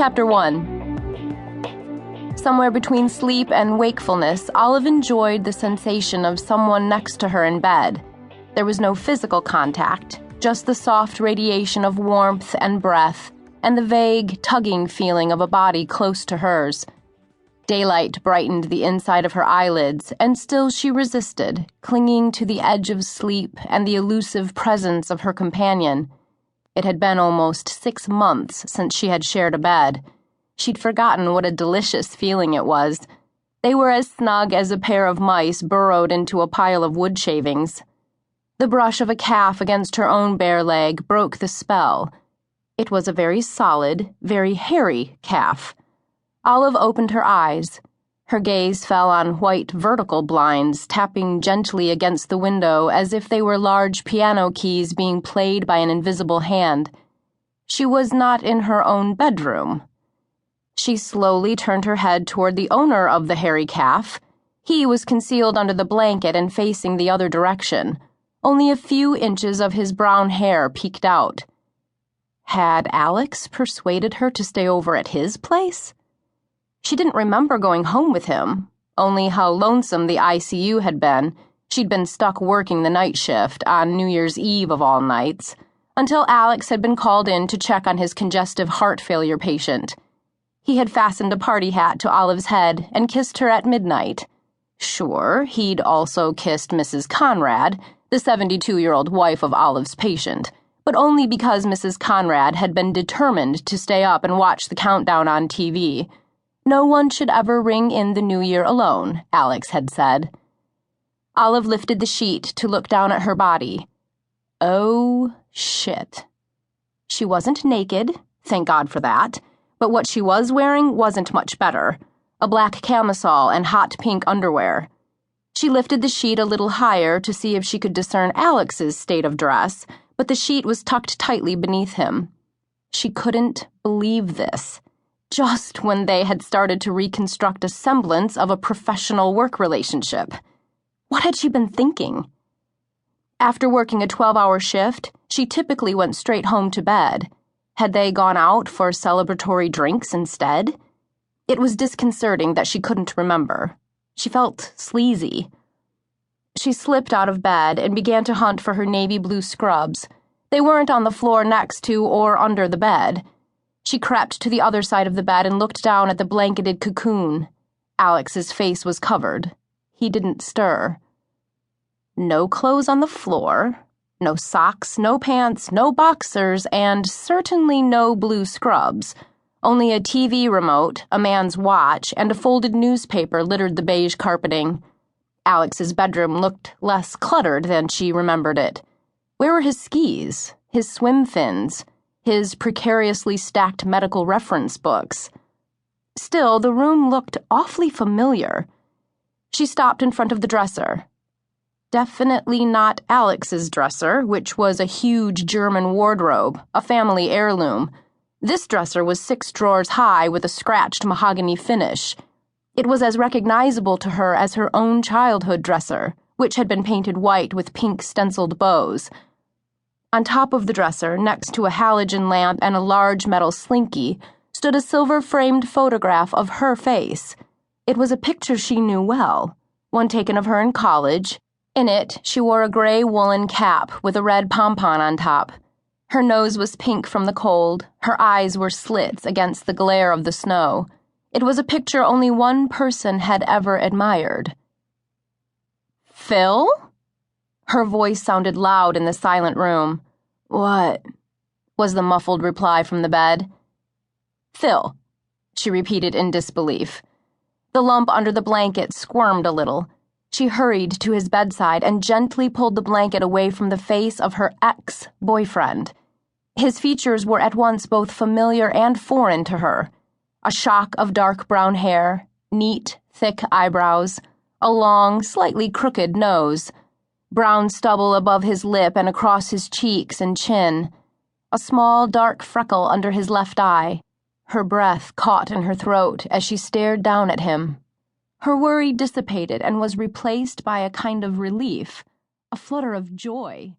Chapter 1. Somewhere between sleep and wakefulness, Olive enjoyed the sensation of someone next to her in bed. There was no physical contact, just the soft radiation of warmth and breath, and the vague, tugging feeling of a body close to hers. Daylight brightened the inside of her eyelids, and still she resisted, clinging to the edge of sleep and the elusive presence of her companion. It had been almost 6 months since she had shared a bed. She'd forgotten what a delicious feeling it was. They were as snug as a pair of mice burrowed into a pile of wood shavings. The brush of a calf against her own bare leg broke the spell. It was a very solid, very hairy calf. Olive opened her eyes. Her gaze fell on white vertical blinds tapping gently against the window as if they were large piano keys being played by an invisible hand. She was not in her own bedroom. She slowly turned her head toward the owner of the hairy calf. He was concealed under the blanket and facing the other direction. Only a few inches of his brown hair peeked out. Had Alex persuaded her to stay over at his place? She didn't remember going home with him, only how lonesome the ICU had been. She'd been stuck working the night shift on New Year's Eve of all nights, until Alex had been called in to check on his congestive heart failure patient. He had fastened a party hat to Olive's head and kissed her at midnight. Sure, he'd also kissed Mrs. Conrad, the 72-year-old wife of Olive's patient, but only because Mrs. Conrad had been determined to stay up and watch the countdown on TV. No one should ever ring in the new year alone, Alex had said. Olive lifted the sheet to look down at her body. Oh, shit. She wasn't naked, thank God for that, but what she was wearing wasn't much better. A black camisole and hot pink underwear. She lifted the sheet a little higher to see if she could discern Alex's state of dress, but the sheet was tucked tightly beneath him. She couldn't believe this. Just when they had started to reconstruct a semblance of a professional work relationship. What had she been thinking? After working a 12-hour shift, she typically went straight home to bed. Had they gone out for celebratory drinks instead? It was disconcerting that she couldn't remember. She felt sleazy. She slipped out of bed and began to hunt for her navy blue scrubs. They weren't on the floor next to or under the bed. She crept to the other side of the bed and looked down at the blanketed cocoon. Alex's face was covered. He didn't stir. No clothes on the floor, no socks, no pants, no boxers, and certainly no blue scrubs. Only a TV remote, a man's watch, and a folded newspaper littered the beige carpeting. Alex's bedroom looked less cluttered than she remembered it. Where were his skis, his swim fins, his precariously stacked medical reference books? Still, the room looked awfully familiar. She stopped in front of the dresser. Definitely not Alex's dresser, which was a huge German wardrobe, a family heirloom. This dresser was 6 drawers high with a scratched mahogany finish. It was as recognizable to her as her own childhood dresser, which had been painted white with pink stenciled bows. On top of the dresser, next to a halogen lamp and a large metal slinky, stood a silver-framed photograph of her face. It was a picture she knew well, one taken of her in college. In it, she wore a gray woolen cap with a red pompon on top. Her nose was pink from the cold, her eyes were slits against the glare of the snow. It was a picture only one person had ever admired. Phil? Her voice sounded loud in the silent room. What? Was the muffled reply from the bed. Phil, she repeated in disbelief. The lump under the blanket squirmed a little. She hurried to his bedside and gently pulled the blanket away from the face of her ex-boyfriend. His features were at once both familiar and foreign to her. A shock of dark brown hair, neat, thick eyebrows, a long, slightly crooked nose, brown stubble above his lip and across his cheeks and chin, a small dark freckle under his left eye. Her breath caught in her throat as she stared down at him. Her worry dissipated and was replaced by a kind of relief, a flutter of joy.